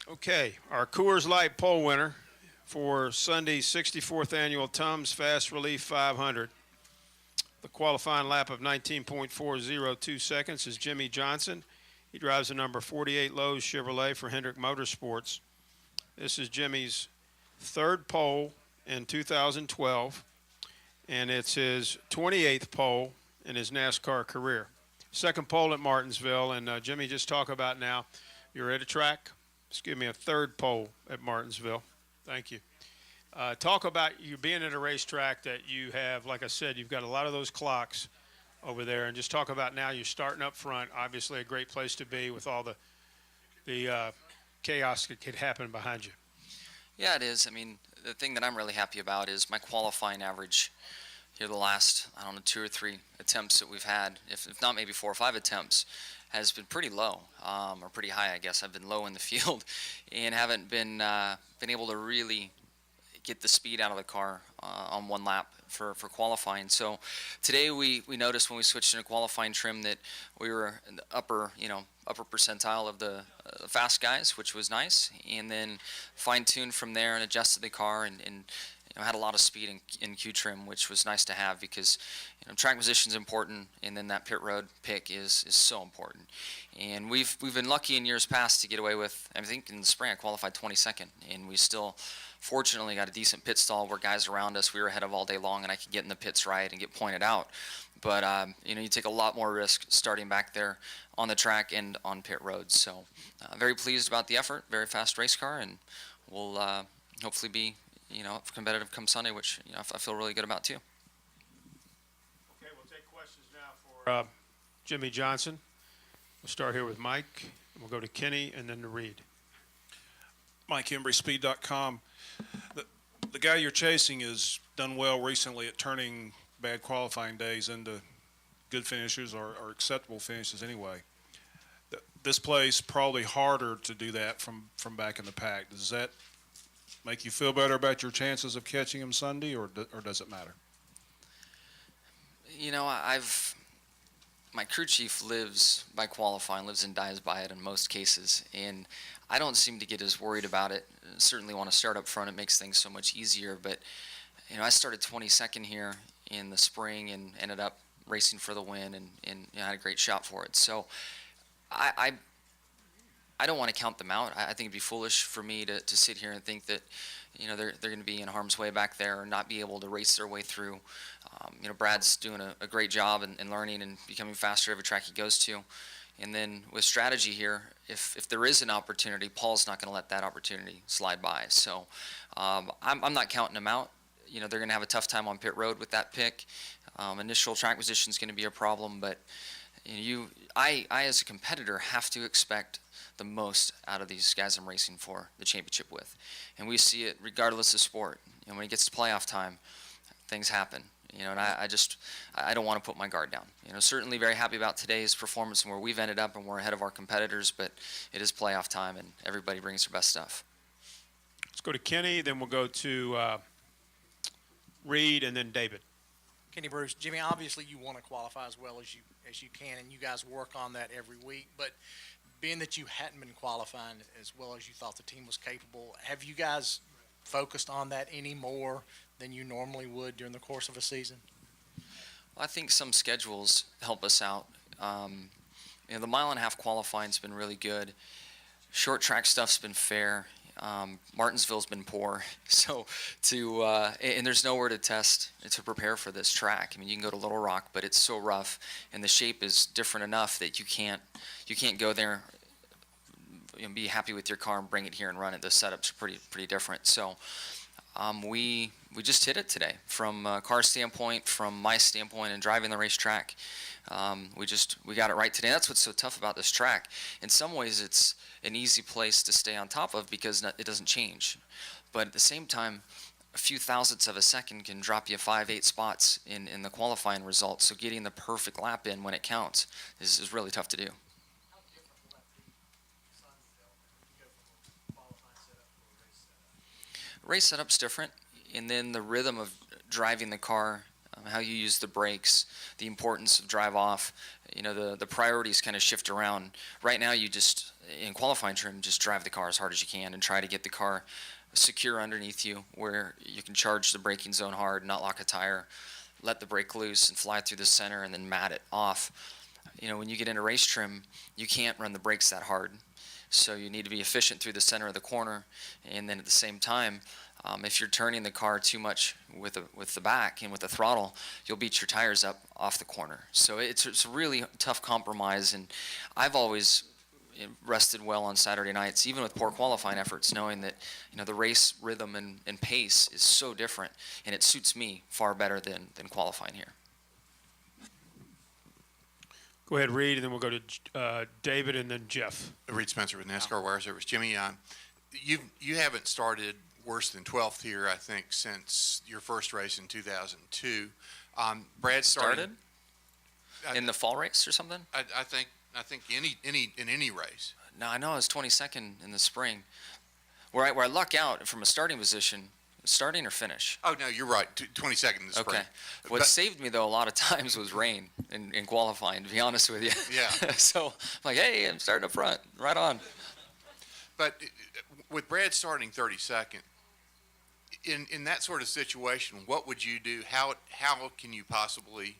Okay, our Coors Light pole winner for Sunday's 64th annual Tums Fast Relief 500. The qualifying lap of 19.402 seconds is Jimmie Johnson. He drives the number 48 Lowe's Chevrolet for Hendrick Motorsports. This is Jimmie's third pole in 2012, and it's his 28th pole in his NASCAR career. Second pole at Martinsville, and Jimmie, just talk about now, you're at a track, excuse me, a third pole at Martinsville. Thank you. Talk about you being at a racetrack that you have, like I said, you've got a lot of those clocks over there, and just talk about now you're starting up front. Obviously, a great place to be with all the chaos that could happen behind you. Yeah, it is. I mean, the thing that I'm really happy about is my qualifying average here the last, I don't know, 2 or 3 attempts that we've had, if not maybe 4 or 5 attempts, has been pretty low, or pretty high, I guess. I've been low in the field and haven't been able to really get the speed out of the car on one lap for qualifying. So today we noticed when we switched into qualifying trim that we were in the upper percentile of the fast guys, which was nice, and then fine-tuned from there and adjusted the car and had a lot of speed in Q trim, which was nice to have because track position is important, and then that pit road pick is so important. And we've been lucky in years past to get away with. I think in the spring I qualified 22nd, and we still fortunately got a decent pit stall where guys around us, we were ahead of all day long, and I could get in the pits right and get pointed out. But you take a lot more risk starting back there on the track and on pit roads. So very pleased about the effort. Very fast race car, and we'll hopefully be competitive come Sunday, which I feel really good about too. Okay, we'll take questions now for Jimmie Johnson. We'll start here with Mike. We'll go to Kenny and then to Reed. Mike Embry, Speed.com. The guy you're chasing has done well recently at turning bad qualifying days into good finishes or acceptable finishes anyway. This plays probably harder to do that from back in the pack. Does that make you feel better about your chances of catching him Sunday, or does it matter? My crew chief lives by qualifying, lives and dies by it in most cases, and I don't seem to get as worried about it. Certainly want to start up front. It makes things so much easier, but I started 22nd here in the spring and ended up racing for the win and had a great shot for it. So I don't want to count them out. I think it'd be foolish for me to sit here and think that they're going to be in harm's way back there or not be able to race their way through. Brad's doing a great job in learning and becoming faster every track he goes to. And then with strategy here, if there is an opportunity, Paul's not going to let that opportunity slide by. So I'm not counting them out. They're going to have a tough time on pit road with that pick. Initial track position is going to be a problem, but I as a competitor have to expect the most out of these guys I'm racing for the championship with, and we see it regardless of sport. When it gets to playoff time, things happen. And I don't want to put my guard down. Certainly very happy about today's performance and where we've ended up, and we're ahead of our competitors. But it is playoff time, and everybody brings their best stuff. Let's go to Kenny, then we'll go to Reed, and then David. Kenny Bruce, Jimmie, obviously you want to qualify as well as you can, and you guys work on that every week. But being that you hadn't been qualifying as well as you thought the team was capable, have you guys focused on that any more than you normally would during the course of a season? Well, I think some schedules help us out. The mile-and-a-half qualifying's been really good. Short track stuff's been fair. Martinsville's been poor, so and there's nowhere to test and to prepare for this track. I mean, you can go to Little Rock, but it's so rough, and the shape is different enough that you can't go there and be happy with your car and bring it here and run it. The setups are pretty different. So we just hit it today from a car standpoint, from my standpoint, and driving the racetrack. We got it right today. That's what's so tough about this track. In some ways, it's an easy place to stay on top of because it doesn't change. But at the same time, a few thousandths of a second can drop you 5-8 spots in the qualifying results. So getting the perfect lap in when it counts is really tough to do. Race setup's different, and then the rhythm of driving the car, how you use the brakes, the importance of drive off. the priorities kind of shift around. Right now, you just, in qualifying trim, just drive the car as hard as you can and try to get the car secure underneath you where you can charge the braking zone hard, not lock a tire, let the brake loose and fly through the center and then mat it off. When you get into race trim, you can't run the brakes that hard. So you need to be efficient through the center of the corner, and then at the same time, if you're turning the car too much with the back and with the throttle, you'll beat your tires up off the corner. So it's a really tough compromise, and I've always rested well on Saturday nights, even with poor qualifying efforts, knowing that the race rhythm and pace is so different, and it suits me far better than qualifying here. Go ahead, Reed, and then we'll go to David and then Jeff. Reed Spencer with NASCAR Wire Service. Jimmie, you haven't started worse than 12th here, I think, since your first race in 2002. Brad Started in the fall race or something? I think in any race. No, I know I was 22nd in the spring. Where I luck out from a starting position, starting or finish? Oh no, you're right. 22nd in the spring. Okay. What But- saved me though a lot of times was rain in qualifying. To be honest with you. Yeah. So I'm like, hey, I'm starting up front. Right on. But with Brad starting 32nd, in that sort of situation, what would you do? How can you possibly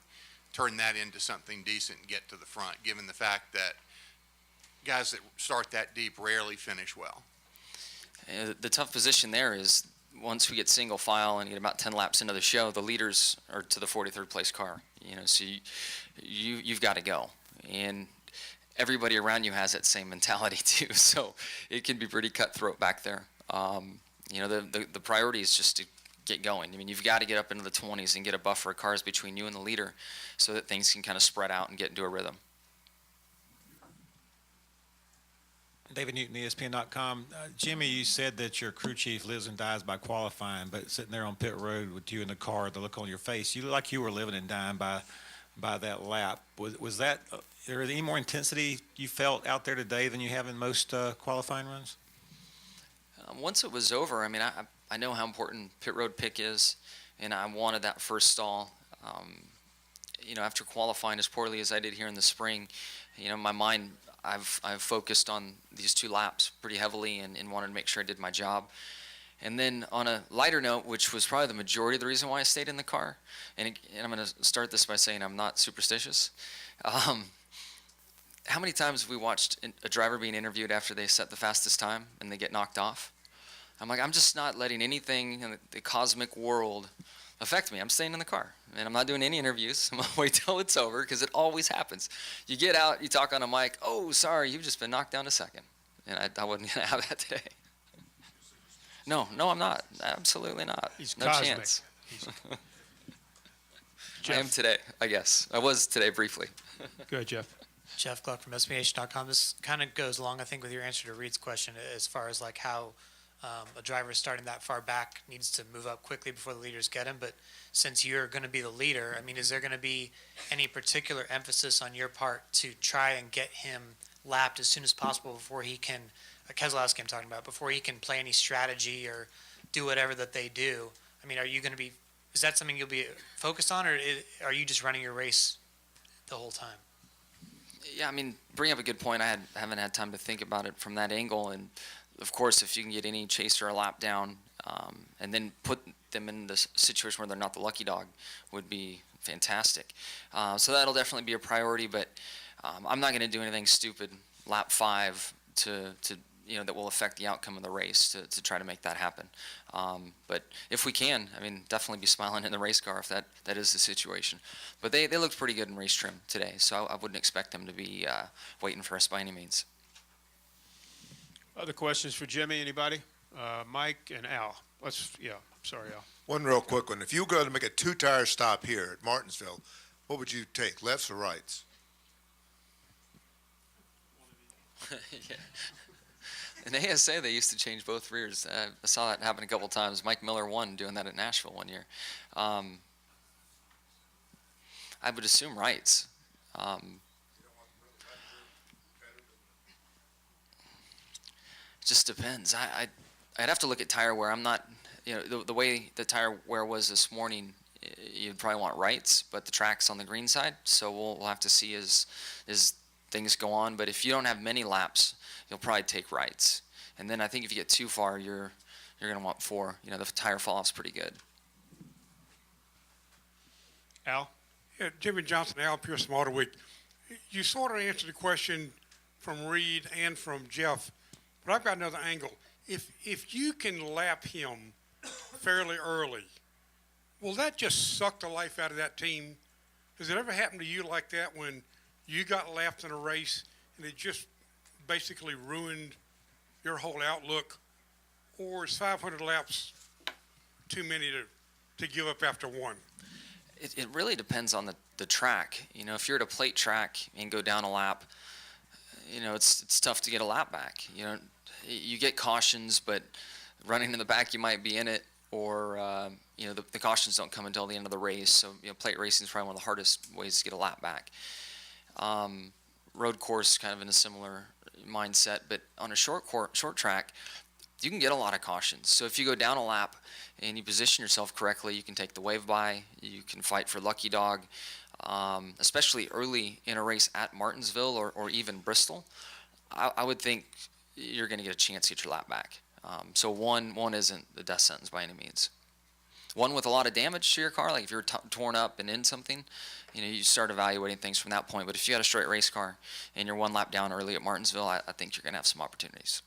turn that into something decent and get to the front, given the fact that guys that start that deep rarely finish well? The tough position there is once we get single file and get about 10 laps into the show, the leaders are to the 43rd place car. So you've got to go, and everybody around you has that same mentality too. So it can be pretty cutthroat back there. The priority is just to get going. I mean, you've got to get up into the 20s and get a buffer of cars between you and the leader so that things can kind of spread out and get into a rhythm. David Newton, ESPN.com. Jimmie, you said that your crew chief lives and dies by qualifying, but sitting there on pit road with you in the car, the look on your face, you look like you were living and dying by that lap. Was that, there any more intensity you felt out there today than you have in most qualifying runs? Once it was over, I mean, I know how important pit road pick is, and I wanted that first stall. After qualifying as poorly as I did here in the spring, my mind, I've focused on these 2 laps pretty heavily and wanted to make sure I did my job. And then on a lighter note, which was probably the majority of the reason why I stayed in the car, and I'm going to start this by saying I'm not superstitious. How many times have we watched a driver being interviewed after they set the fastest time and they get knocked off? I'm like, I'm just not letting anything in the cosmic world affect me. I'm staying in the car, and I'm not doing any interviews. I'm going to wait till it's over because it always happens. You get out, you talk on a mic, oh, sorry, you've just been knocked down a second. And I wasn't going to have that today. No, I'm not. Absolutely not. He's no cosmic. chance. Jeff. I am today, I guess. I was today briefly. Go ahead, Jeff. Jeff Gluck from SBH.com. This kind of goes along, I think, with your answer to Reed's question as far as like how a driver starting that far back needs to move up quickly before the leaders get him. But since you're going to be the leader, I mean, is there going to be any particular emphasis on your part to try and get him lapped as soon as possible before he can, Keselowski I'm talking about, before he can play any strategy or do whatever that they do? I mean, are you going to be, is that something you'll be focused on, or are you just running your race the whole time? Yeah, I mean, bring up a good point. I haven't had time to think about it from that angle. And of course, if you can get any chaser a lap down and then put them in the situation where they're not the lucky dog, would be fantastic. So that'll definitely be a priority. But I'm not going to do anything stupid lap 5 to that will affect the outcome of the race to try to make that happen. But if we can, I mean, definitely be smiling in the race car if that is the situation. But they looked pretty good in race trim today, so I wouldn't expect them to be waiting for us by any means. Other questions for Jimmie? Anybody? Mike and Al. Sorry, Al. One real quick one. If you were going to make a 2-tire stop here at Martinsville, what would you take, lefts or rights? Yeah. In ASA, they used to change both rears. I saw that happen a couple times. Mike Miller won doing that at Nashville one year. I would assume rights. It just depends. I'd have to look at tire wear. I'm not, the way the tire wear was this morning, you'd probably want rights, but the track's on the green side, so we'll have to see as things go on. But if you don't have many laps, you'll probably take rights. And then I think if you get too far, you're going to want 4. You know, the tire fall off's pretty good. Al? Yeah, Jimmie Johnson, Al Pierce from Auto Week. You sort of answered the question from Reed and from Jeff, but I've got another angle. If you can lap him fairly early, will that just suck the life out of that team? Has it ever happened to you like that when you got lapped in a race and it just basically ruined your whole outlook? Or is 500 laps too many to give up after one? It really depends on the track. You know, if you're at a plate track and go down a lap, you know, it's tough to get a lap back. You know, you get cautions, but running in the back, you might be in it, or, you know, the cautions don't come until the end of the race. So, you know, plate racing is probably one of the hardest ways to get a lap back. Road course kind of in a similar mindset, but on a short track, you can get a lot of cautions. So if you go down a lap and you position yourself correctly, you can take the wave by, you can fight for lucky dog, especially early in a race at Martinsville or even Bristol. I would think you're going to get a chance to get your lap back. So one isn't the death sentence by any means. One with a lot of damage to your car, like if you're torn up and in something, you know, you start evaluating things from that point. But if you got a straight race car and you're one lap down early at Martinsville, I think you're going to have some opportunities.